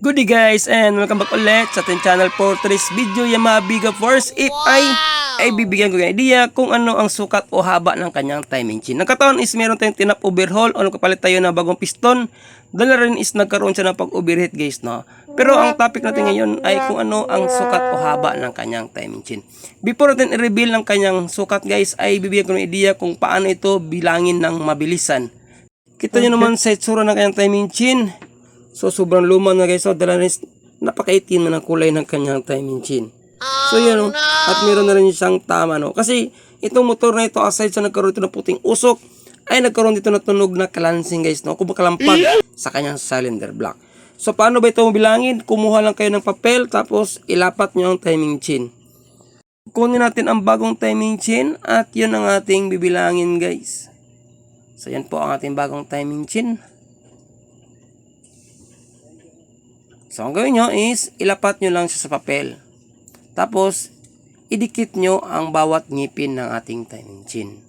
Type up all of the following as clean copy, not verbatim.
Good day guys and welcome back ulit sa ating channel for today's video Yamaha Biga Force if ay bibigyan ko ng idea kung ano ang sukat o haba ng kanyang timing chain. Nagkataon is meron tayong tinap overhaul o nagkapalit tayo ng bagong piston. Dala rin is nagkaroon siya ng pag-overheat guys, no? Pero ang topic natin ngayon ay kung ano ang sukat o haba ng kanyang timing chain. Before natin i-reveal ng kanyang sukat guys ay bibigyan ko ng idea kung paano ito bilangin ng mabilisan. Kita nyo naman sa itsura ng kanyang timing chain. So, sobrang luma na guys. So, dala rin napakaitim na ng kulay ng kanyang timing chain. So, yan o. At meron na rin siyang tama, no. Kasi, itong motor na ito, aside sa nagkaroon ito ng puting usok, ay nagkaroon dito na tunog na kalansing guys, no. Kung makalampag sa kanyang cylinder block. So, paano ba ito mabilangin? Kumuha lang kayo ng papel, tapos ilapat nyo ang timing chain. Kunin natin ang bagong timing chain, at yun ang ating bibilangin guys. So, yan po ang ating bagong timing chain. So, ang gawin nyo is, ilapat nyo lang siya sa papel. Tapos, idikit nyo ang bawat ngipin ng ating timing chain.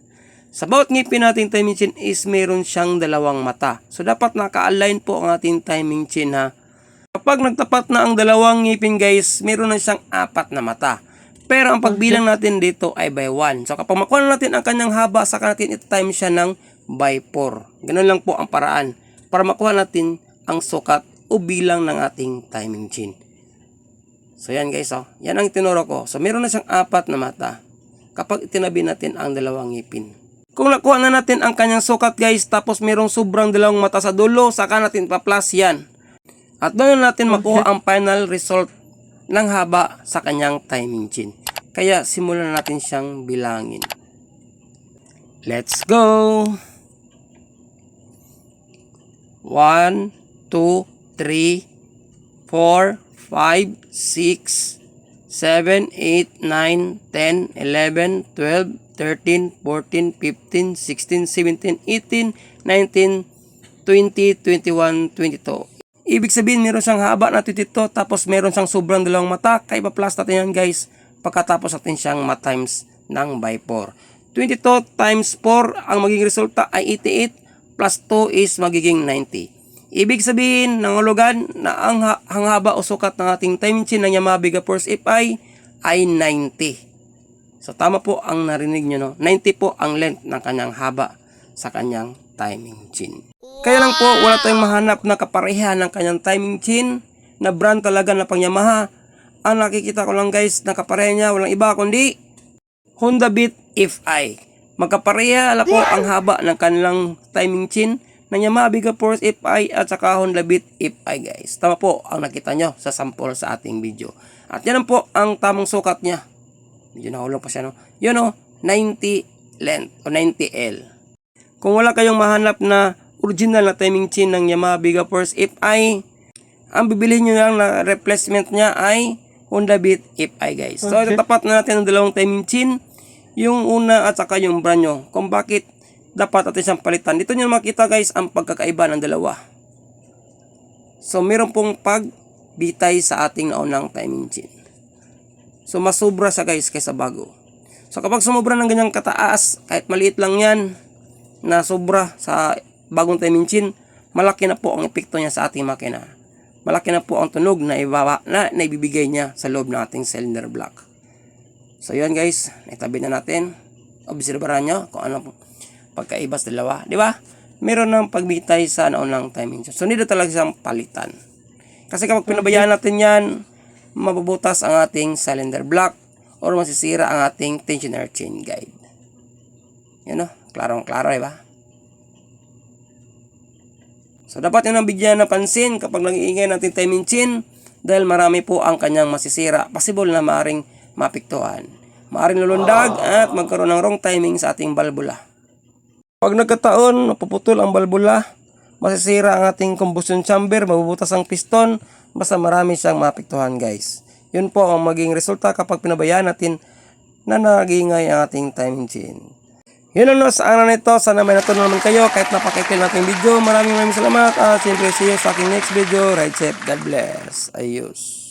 Sa bawat ngipin nating timing chain is, meron siyang dalawang mata. So, dapat naka-align po ang ating timing chain ha. Kapag nagtapat na ang dalawang ngipin guys, meron na siyang 4 na mata. Pero, ang pagbilang natin dito ay by 1. So, kapag makuha natin ang kanyang haba, saka natin ito-time siya ng by 4. Ganun lang po ang paraan. Para makuha natin ang sukat o bilang ng ating timing chain. So yan guys, oh. Yan ang tinuro ko. So meron na siyang 4 na mata kapag itinabi natin ang dalawang ngipin. Kung nakuha na natin ang kanyang sukat guys, tapos merong sobrang dalawang mata sa dulo, saka natin pa-plus yan. At doon natin makuha ang final result ng haba sa kanyang timing chain. Kaya simulan natin siyang bilangin. Let's go! 1, 2, 3, 4, 5, 6, 7, 8, 9, 10, 11, 12, 13, 14, 15, 16, 17, 18, 19, 20, 21, 22. Ibig sabihin meron siyang haba na 22 tapos meron siyang sobrang dalawang mata. Kaya pa-plus natin yan guys pagkatapos natin siyang ma-times ng by 4. 22 times 4 ang magiging resulta ay 88 plus 2 is magiging 90. Ibig sabihin, nangulugan na ang haba o sukat ng ating timing chain ng Yamaha Biga Force FI ay 90. So, tama po ang narinig nyo, no? 90 po ang length ng kanyang haba sa kanyang timing chain. Kaya lang po, wala tayong mahanap na kapareha ng kanyang timing chain na brand talaga na pang Yamaha. Ang nakikita ko lang guys, na kapareha niya, walang iba kundi Honda Beat FI. Magkapareha ala po ang haba ng kanilang timing chain ng Yamaha Biga Force FI at saka Honda Beat FI guys. Tama po ang nakita nyo sa sample sa ating video. At yan po ang tamang sukat niya. Medyo nahulog pa siya, no? Yun o, 90 length o 90L. Kung wala kayong mahanap na original na timing chain ng Yamaha Biga Force FI, ang bibilihin nyo lang na replacement niya ay Honda Beat FI guys. So tapat na natin ang dalawang timing chain. Yung una at saka yung brand nyo. Kung bakit dapat natin siyang palitan. Dito nyo makita guys ang pagkakaiba ng dalawa. So meron pong pagbitay sa ating naunang timing chain. So masubra siya guys kaysa bago. So kapag sumubra ng ganyang kataas, kahit maliit lang yan na sobra sa bagong timing chain, malaki na po ang epekto niya sa ating makina. Malaki na po ang tunog na ibibigay niya sa loob ng ating cylinder block. So yun guys, itabi na natin. Obserbahan nyo kung ano pagkaiba sa dalawa, di ba? Meron ng pagbitay sa naunang timing chain. So, nito talaga siyang palitan. Kasi kapag pinabayaan natin yan, mabubutas ang ating cylinder block or masisira ang ating tensioner chain guide. Yan o, klarong-klaro, di ba? So, dapat yun ang bigyan na pansin kapag nag-iingay natin timing chain dahil marami po ang kanyang masisira. Possible na maaring mapiktuhan, maaring lulundag at magkaroon ng wrong timing sa ating balbula. Pag nagkataon, napuputol ang balbula, masisira ang ating combustion chamber, mabubutas ang piston, basta marami siyang mapiktuhan guys. Yun po ang maging resulta kapag pinabayaan natin na nag-iingay ang ating timing chain. Yun ang nasa ana nito, sana may natutunan naman kayo kahit napakikil nating video. Maraming salamat at siyempre see you sa aking next video. Ride safe, God bless. Ayos.